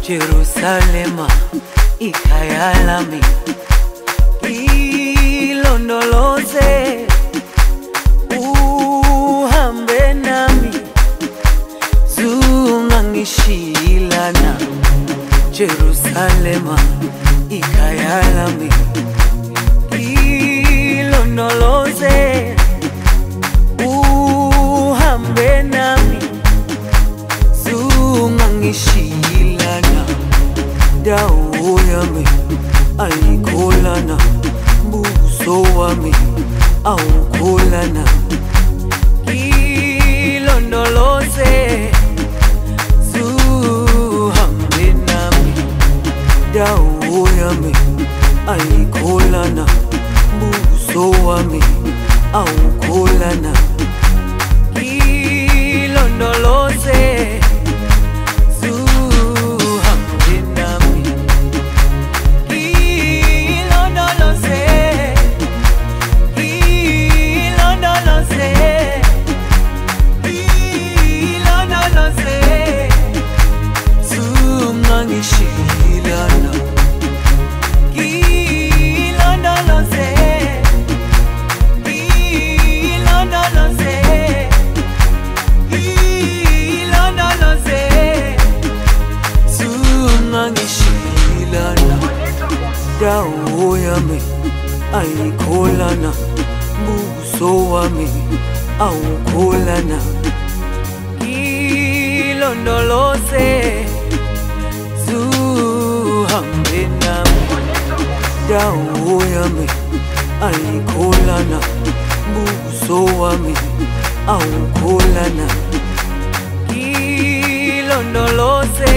Jerusalema ikhaya lami, ilondoloze uhambe nami, zungangishilana. Jerusalema ikhaya lami, ilondoloze uhambe nami, zungangishilana. Dawo yami ayikholana, buso wami awukholana. Ilondoloze zuhambe nami. Dawo yami ayikholana, buso wami awukholana. Ilondoloze dawo yami ayikholana, buso wami awukholana. Ilondoloze zuhambe nami. Dawo yami ayikholana, buso wami awukholana. Ilondoloze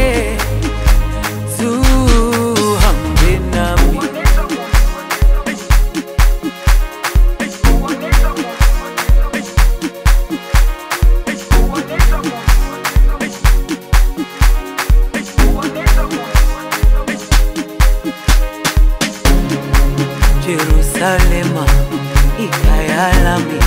zuhambe nami. Jerusalema ikhaya lami,